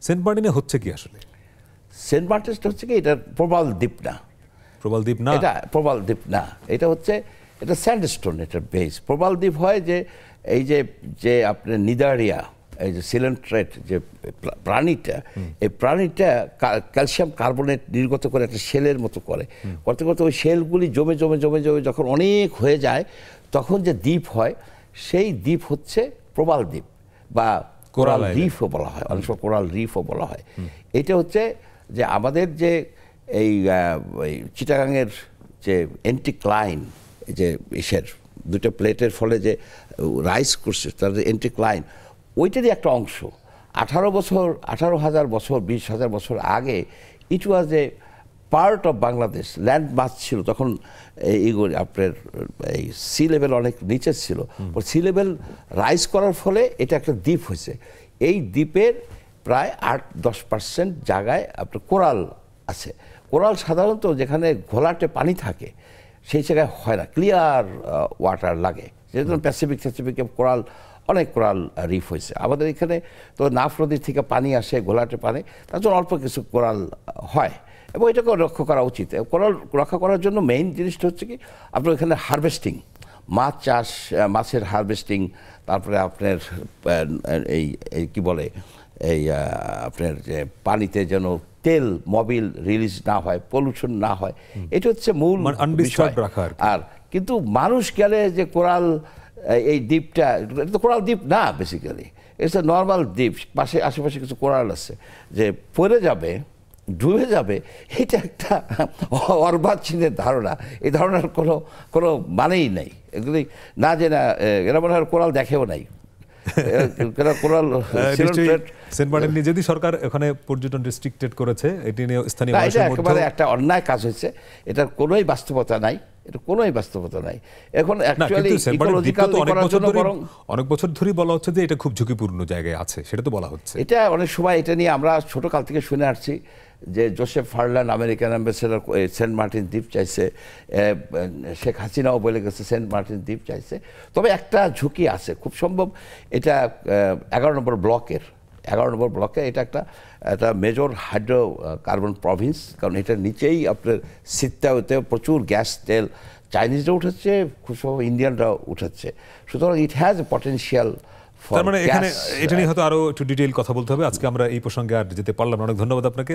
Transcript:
Saint মার্টিনে হচ্ছে কি আসলে? সেন্ট মার্টিনটা হচ্ছে কি, এটা প্রবাল দ্বীপ না। প্রবাল দ্বীপ না, এটা প্রবাল দ্বীপ না, এটা হচ্ছে, এটা স্যান্ডস্টোন, এটা বেস। প্রবাল দ্বীপ হয় যে এই যে আপনার নিদারিয়া, এই যে সিলেন্ট্রেট যে প্রাণীটা, এই প্রাণীটা ক্যালসিয়াম কার্বনেট নির্গত করে একটা শেলের মতো করে, করতে করতে ওই শেলগুলি জমে জমে জমে জমে যখন অনেক হয়ে যায়, তখন যে দ্বীপ হয়, সেই দ্বীপ হচ্ছে প্রবাল দ্বীপ বা কোরাল রিফও বলা হয়, অনেক সময় কোরাল রিফও বলা হয়। এটা হচ্ছে যে আমাদের যে এই চিটাগাংয়ের যে এন্টিক্লাইন, যে ইসের দুটো প্লেটের ফলে যে রাইস করছে তাদের এন্টিক্লাইন, ওইটারই একটা অংশ। 18,000 বছর 20,000 বছর আগে ইট ওয়াজ এ পার্ট অফ বাংলাদেশ, ল্যান্ড মাস ছিল তখন। এইগুলি আপনার এই সি লেভেল অনেক নিচে ছিল, সি লেভেল রাইজ করার ফলে এটা একটা দ্বীপ হয়েছে। এই দ্বীপের প্রায় 8-10% জায়গায় আপনার কোরাল আছে। কোরাল সাধারণত যেখানে ঘোলাটে পানি থাকে সেই জায়গায় হয় না, ক্লিয়ার ওয়াটার লাগে। যেহেতু প্যাসিফিকে কোরাল, অনেক কোরাল রিফ হয়েছে। আমাদের এখানে তো নাফ নদীর থেকে পানি আসে, ঘোলাটে পানি, তার জন্য অল্প কিছু কোরাল হয় এবং এটাকেও রক্ষা করা উচিত। কোরাল রক্ষা করার জন্য মেইন জিনিসটা হচ্ছে কি, আপনার এখানে হারভেস্টিং, মাছ চাষ, মাছের হারভেস্টিং, তারপরে আপনার এই কি বলে এই আপনার যে পানিতে যেন তেল মবিল রিলিজ না হয়, পলিউশন না হয়, এটা হচ্ছে মূল বিষয়। আর কিন্তু মানুষ গেলে যে কোরাল, এই দ্বীপটা, এটা তো কোরাল দ্বীপ না, বেসিক্যালি ইটস এ নর্মাল দ্বীপ। পাশে আশেপাশে কিছু কোরাল আছে, যে পড়ে যাবে, ডুবে যাবে, এটা একটা অর্বাচীনের ধারণা। এই ধারণার কোনো মানেই নেই। এগুলি না, যে না, এরা মনে হয় কোরাল দেখেও নাই। সেন্ট মার্টিন নিয়ে যদি সরকার ওখানে পর্যটন রেস্ট্রিক্টেড করেছে, এটি নিয়ে স্থানীয় একেবারে একটা অন্যায় কাজ হয়েছে। এটার কোনোই বাস্তবতা নাই, এটা কোনোই বাস্তবতা নাই। এখন অ্যাকচুয়ালি অনেক বছর ধরেই বলা হচ্ছে যে এটা খুব ঝুঁকিপূর্ণ জায়গায় আছে, সেটা তো বলা হচ্ছে। এটা অনেক সময় এটা নিয়ে আমরা ছোটকাল থেকে শুনে আসছি যে Joseph Farland, American ambassador, Saint Martin দ্বীপ চাইছে, শেখ হাসিনাও বলে গেছে সেন্ট মার্টিন দ্বীপ চাইছে। তবে একটা ঝুঁকি আছে, খুব সম্ভব এটা 11 নম্বর ব্লকে এটা একটা মেজর হাইড্রো কার্বন প্রভিন্স, কারণ এটার নিচেই আপনার সিত্তাওতে প্রচুর গ্যাস তেল চাইনিজরা উঠাচ্ছে, খুব সম্ভব ইন্ডিয়ানরাও উঠাচ্ছে। সুতরাং ইট হ্যাজ এ পটেনশিয়াল। তার মানে এখানে এটা নিয়ে হয়তো আরো একটু ডিটেইল কথা বলতে হবে। আজকে আমরা এই প্রসঙ্গে আর যেতে পারলাম না। অনেক ধন্যবাদ আপনাকে।